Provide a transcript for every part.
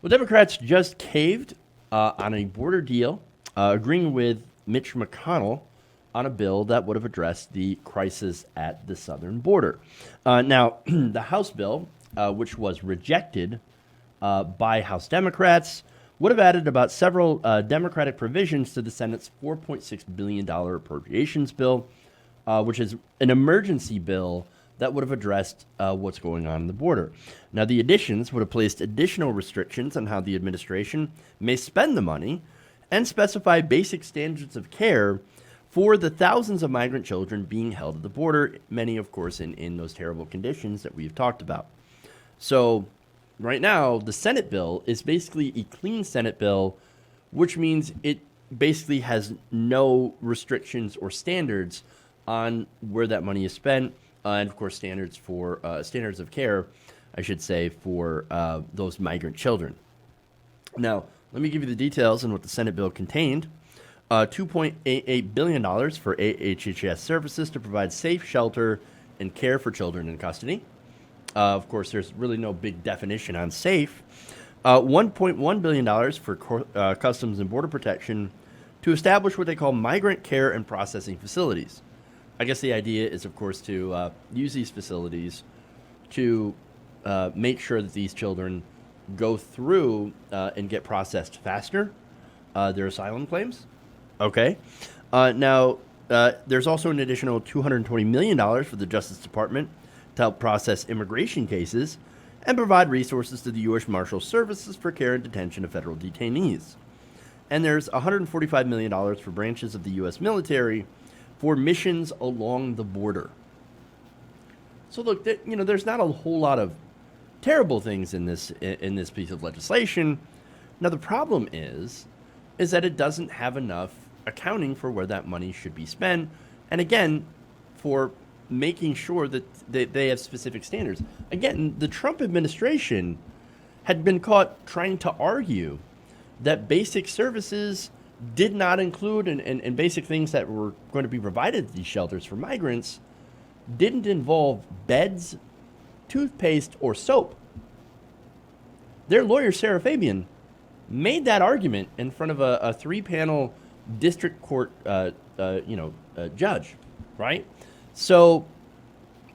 Well, Democrats just caved on a border deal, agreeing with Mitch McConnell on a bill that would have addressed the crisis at the southern border. Now, the House bill, which was rejected by House Democrats, would have added about several Democratic provisions to the Senate's $4.6 billion appropriations bill, which is an emergency bill that would have addressed what's going on the border. Now, the additions would have placed additional restrictions on how the administration may spend the money and specify basic standards of care for the thousands of migrant children being held at the border, many, of course, in those terrible conditions that we've talked about. So, right now, the Senate bill is basically a clean Senate bill, which means it basically has no restrictions or standards on where that money is spent, and of course standards of care, I should say, for those migrant children. Now, let me give you the details on what the Senate bill contained. $2.88 billion for HHS services to provide safe shelter and care for children in custody. Of course, there's really no big definition on safe. $1.1 billion for Customs and Border Protection to establish what they call migrant care and processing facilities. I guess the idea is, of course, to use these facilities to make sure that these children go through and get processed faster, their asylum claims. Okay. Now, there's also an additional $220 million for the Justice Department to help process immigration cases and provide resources to the U.S. Marshal Services for care and detention of federal detainees. And there's $145 million for branches of the U.S. military for missions along the border. So look, there's not a whole lot of terrible things in this piece of legislation. Now the problem is that it doesn't have enough accounting for where that money should be spent, and again, for making sure that they have specific standards. Again, the Trump administration had been caught trying to argue that basic services did not include, and basic things that were going to be provided at these shelters for migrants didn't involve beds, toothpaste, or soap. Their lawyer, Sarah Fabian, made that argument in front of a three-panel district court judge, right? So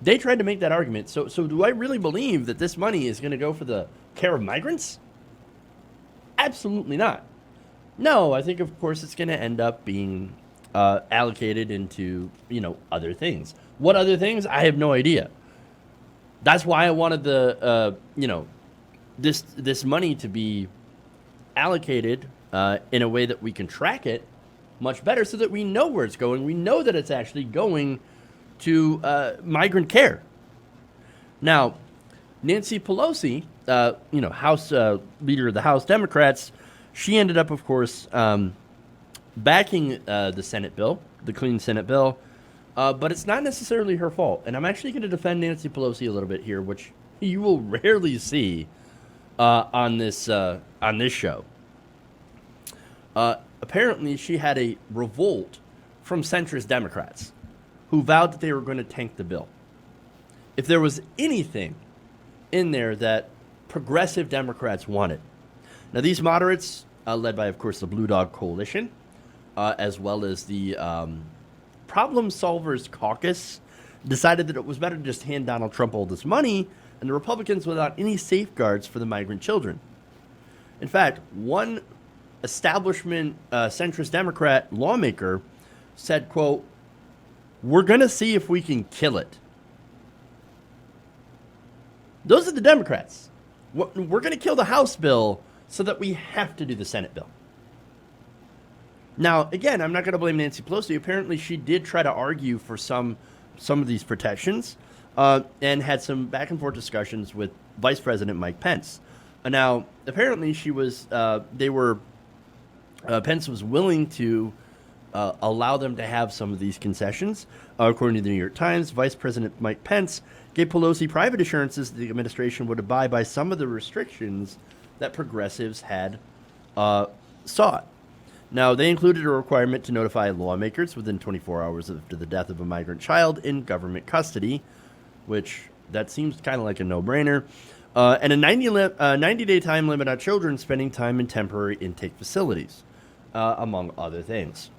they tried to make that argument. So do I really believe that this money is going to go for the care of migrants? Absolutely not. No, I think, of course, it's going to end up being allocated into, other things. What other things? I have no idea. That's why I wanted this money to be allocated in a way that we can track it much better, so that we know where it's going. We know that it's actually going to migrant care. Now, Nancy Pelosi, House leader of the House Democrats, she ended up, of course, backing the Senate bill, the clean Senate bill, but it's not necessarily her fault. And I'm actually going to defend Nancy Pelosi a little bit here, which you will rarely see on this show. Apparently, she had a revolt from centrist Democrats who vowed that they were going to tank the bill. If there was anything in there that progressive Democrats wanted. Now, these moderates, led by, of course, the Blue Dog Coalition, as well as the Problem Solvers Caucus, decided that it was better to just hand Donald Trump all this money and the Republicans without any safeguards for the migrant children. In fact, one establishment centrist Democrat lawmaker said, quote, "We're going to see if we can kill it." Those are the Democrats. We're going to kill the House bill so that we have to do the Senate bill. Now, again, I'm not going to blame Nancy Pelosi. Apparently, she did try to argue for some of these protections and had some back and forth discussions with Vice President Mike Pence. Now, apparently, Pence was willing to allow them to have some of these concessions. According to the New York Times, Vice President Mike Pence gave Pelosi private assurances that the administration would abide by some of the restrictions that progressives had sought. Now, they included a requirement to notify lawmakers within 24 hours after the death of a migrant child in government custody, which that seems kind of like a no-brainer. and a 90-day time limit on children spending time in temporary intake facilities, among other things.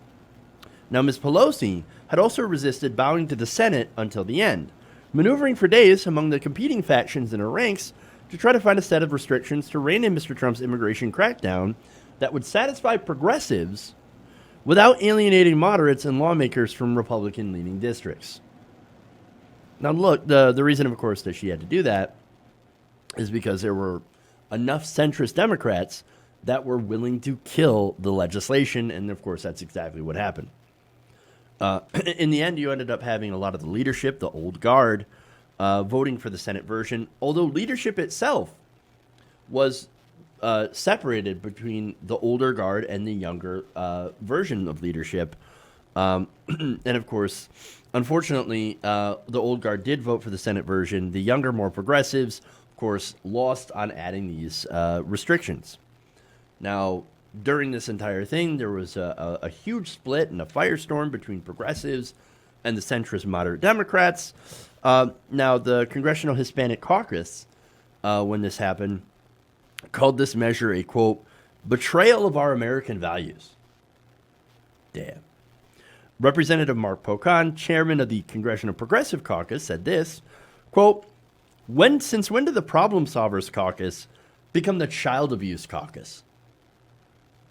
Now, Ms. Pelosi had also resisted bowing to the Senate until the end, maneuvering for days among the competing factions in her ranks to try to find a set of restrictions to rein in Mr. Trump's immigration crackdown that would satisfy progressives without alienating moderates and lawmakers from Republican-leaning districts. Now, look, the reason, of course, that she had to do that is because there were enough centrist Democrats that were willing to kill the legislation, and, of course, that's exactly what happened. In the end, you ended up having a lot of the leadership, the old guard, voting for the Senate version, although leadership itself was separated between the older guard and the younger version of leadership. And, of course, unfortunately, the old guard did vote for the Senate version. The younger, more progressives, of course, lost on adding these restrictions. Now, during this entire thing, there was a huge split and a firestorm between progressives and the centrist moderate Democrats. Now, the Congressional Hispanic Caucus, when this happened, called this measure a, quote, betrayal of our American values. Damn. Representative Mark Pocan, chairman of the Congressional Progressive Caucus, said this, quote, since when did the Problem Solvers Caucus become the Child Abuse Caucus?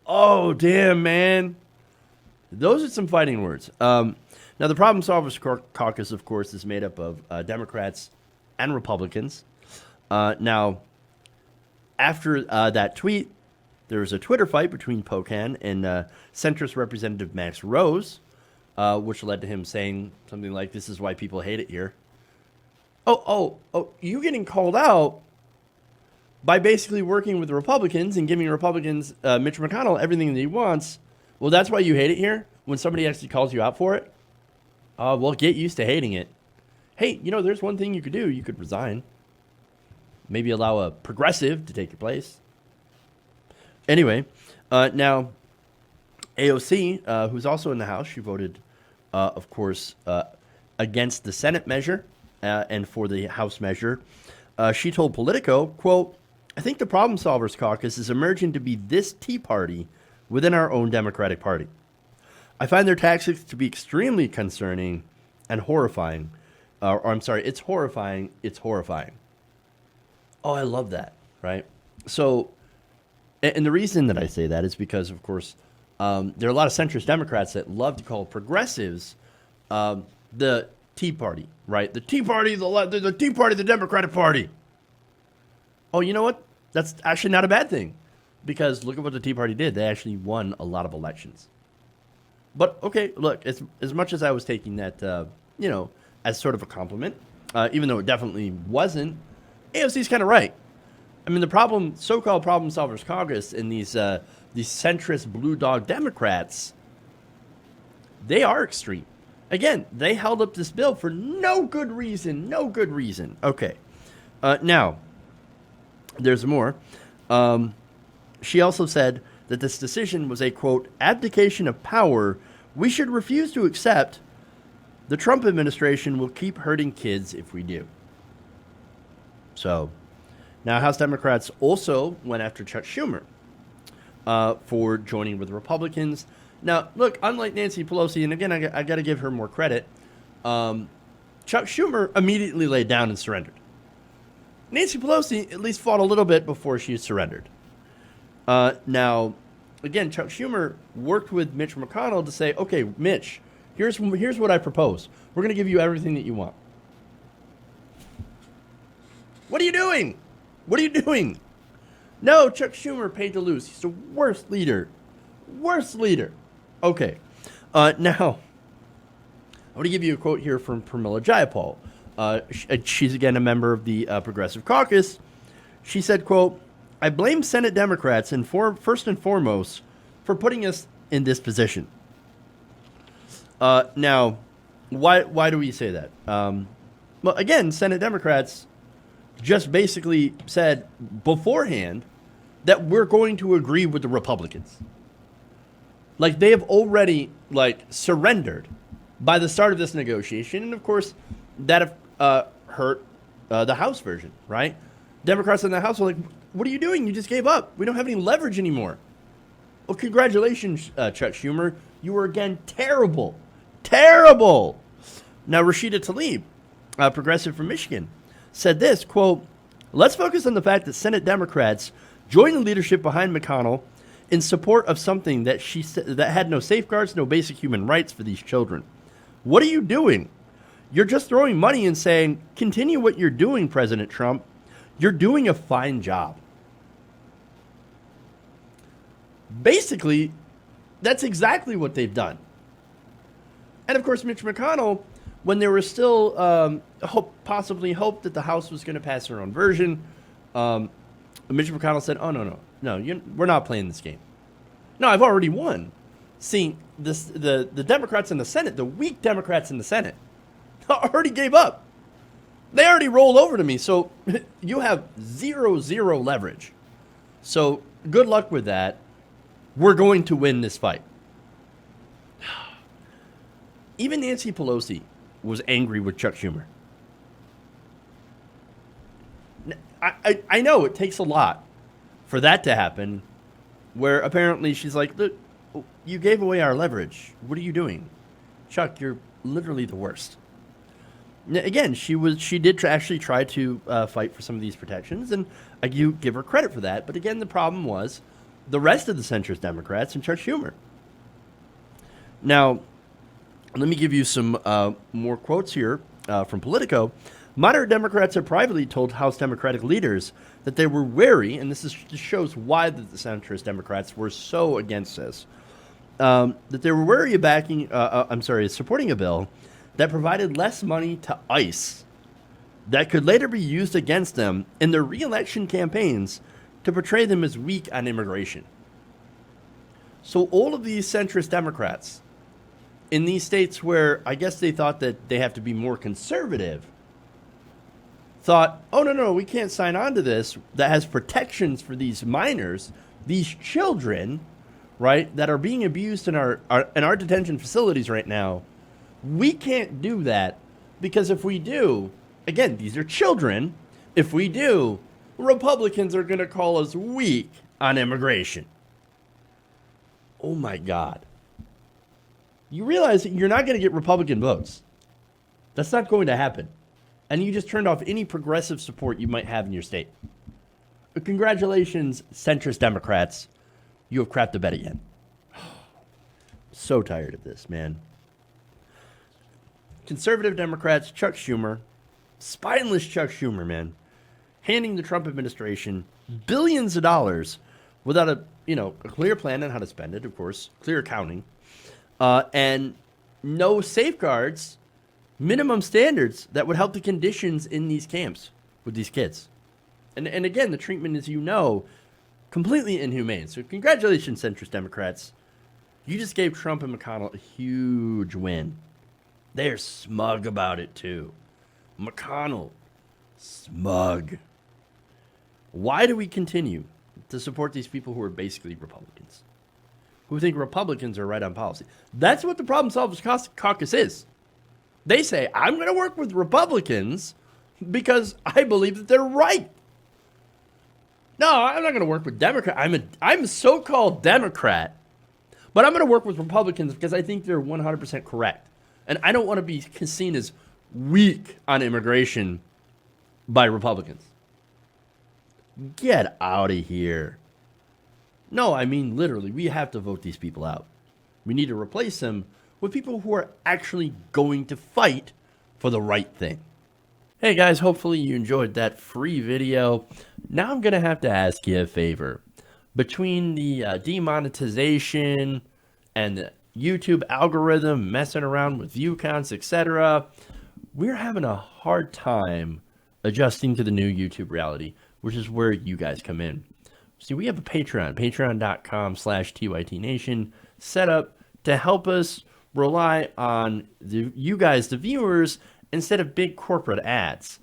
Oh, damn, man. Those are some fighting words. Now, the Problem Solvers Caucus, of course, is made up of Democrats and Republicans. Now, after that tweet, there was a Twitter fight between Pocan and centrist Representative Max Rose, which led to him saying something like, this is why people hate it here. Oh, you getting called out by basically working with the Republicans and giving Republicans, Mitch McConnell, everything that he wants. Well, that's why you hate it here? When somebody actually calls you out for it? Well, get used to hating it. Hey, there's one thing you could do. You could resign. Maybe allow a progressive to take your place. Anyway, now, AOC, who's also in the House, she voted, of course, against the Senate measure and for the House measure. She told Politico, quote, I think the Problem Solvers Caucus is emerging to be this Tea Party within our own Democratic Party. I find their tactics to be extremely concerning and horrifying. It's horrifying. It's horrifying. Oh, I love that, right? So, and the reason that I say that is because, of course, there are a lot of centrist Democrats that love to call progressives the Tea Party, right? The Tea Party, the Tea Party, the Democratic Party. Oh, you know what? That's actually not a bad thing, because look at what the Tea Party did. They actually won a lot of elections. But, okay, look, as much as I was taking that, as sort of a compliment, even though it definitely wasn't, AOC's kind of right. I mean, the so-called Problem Solvers Caucus and these centrist blue dog Democrats, they are extreme. Again, they held up this bill for no good reason. No good reason. Okay. Now, there's more. She also said that this decision was a, quote, abdication of power we should refuse to accept. The Trump administration will keep hurting kids if we do. So, now House Democrats also went after Chuck Schumer for joining with Republicans. Now, look, unlike Nancy Pelosi, and again, I got to give her more credit, Chuck Schumer immediately laid down and surrendered. Nancy Pelosi at least fought a little bit before she surrendered. Now, again, Chuck Schumer worked with Mitch McConnell to say, okay, Mitch, here's what I propose. We're going to give you everything that you want. What are you doing? What are you doing? No, Chuck Schumer paid to lose. He's the worst leader. Worst leader. Okay. Now, I want to give you a quote here from Pramila Jayapal. She's, again, a member of the Progressive Caucus. She said, quote, I blame Senate Democrats first and foremost for putting us in this position. Now, why do we say that? Well, again, Senate Democrats just basically said beforehand that we're going to agree with the Republicans. Like, they have already, surrendered by the start of this negotiation. And, of course, that hurt the House version, right? Democrats in the House are like, what are you doing? You just gave up. We don't have any leverage anymore. Well, congratulations, Chuck Schumer. You were, again, terrible. Terrible. Now, Rashida Tlaib, progressive from Michigan, said this, quote, let's focus on the fact that Senate Democrats joined the leadership behind McConnell in support of something that she said that had no safeguards, no basic human rights for these children. What are you doing? You're just throwing money and saying, continue what you're doing, President Trump. You're doing a fine job. Basically, that's exactly what they've done. And of course, Mitch McConnell, when there was still possibly hope that the House was going to pass their own version, Mitch McConnell said, oh, no, we're not playing this game. No, I've already won. See, the Democrats in the Senate, the weak Democrats in the Senate, already gave up. They already rolled over to me, so you have 0 leverage. So good luck with that. We're going to win this fight. Even Nancy Pelosi was angry with Chuck Schumer. I know it takes a lot for that to happen, where apparently she's like, look, you gave away our leverage. What are you doing? Chuck, you're literally the worst. Again, she did actually try to fight for some of these protections, and you give her credit for that. But again, the problem was the rest of the centrist Democrats and Chuck Schumer. Now, let me give you some more quotes here from Politico. Moderate Democrats have privately told House Democratic leaders that they were wary, and this shows why the centrist Democrats were so against this, that they were wary of supporting a bill that provided less money to ICE that could later be used against them in their re-election campaigns to portray them as weak on immigration. So all of these centrist Democrats in these states where I guess they thought that they have to be more conservative thought, oh, no, we can't sign on to this that has protections for these minors, these children, right, that are being abused in our detention facilities right now. We can't do that because if we do, again, these are children. If we do, Republicans are going to call us weak on immigration. Oh, my God. You realize that you're not going to get Republican votes. That's not going to happen. And you just turned off any progressive support you might have in your state. But congratulations, centrist Democrats. You have crapped the bed again. So tired of this, man. Conservative Democrats, Chuck Schumer, spineless Chuck Schumer, man, handing the Trump administration billions of dollars without a clear plan on how to spend it, of course, clear accounting, and no safeguards, minimum standards that would help the conditions in these camps with these kids. And again, the treatment is, completely inhumane. So congratulations, centrist Democrats. You just gave Trump and McConnell a huge win. They're smug about it, too. McConnell, smug. Why do we continue to support these people who are basically Republicans, who think Republicans are right on policy? That's what the Problem Solvers Caucus is. They say, I'm going to work with Republicans because I believe that they're right. No, I'm not going to work with Democrats. I'm a so-called Democrat, but I'm going to work with Republicans because I think they're 100% correct. And I don't want to be seen as weak on immigration by Republicans. Get out of here. No, I mean literally, we have to vote these people out. We need to replace them with people who are actually going to fight for the right thing. Hey guys, hopefully you enjoyed that free video. Now I'm going to have to ask you a favor. Between the demonetization and the YouTube algorithm messing around with view counts, etc., we're having a hard time adjusting to the new YouTube reality, which is where you guys come in. See, we have a patreon.com/TYTNation set up to help us rely on you guys, the viewers, instead of big corporate ads.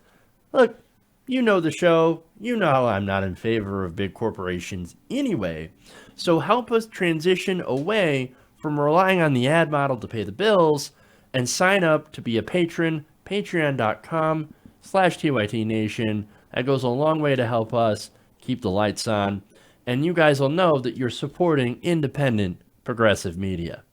Look, you know the show. You know I'm not in favor of big corporations anyway. So help us transition away from relying on the ad model to pay the bills and sign up to be a patron, patreon.com/TYTNation. That goes a long way to help us keep the lights on. And you guys will know that you're supporting independent progressive media.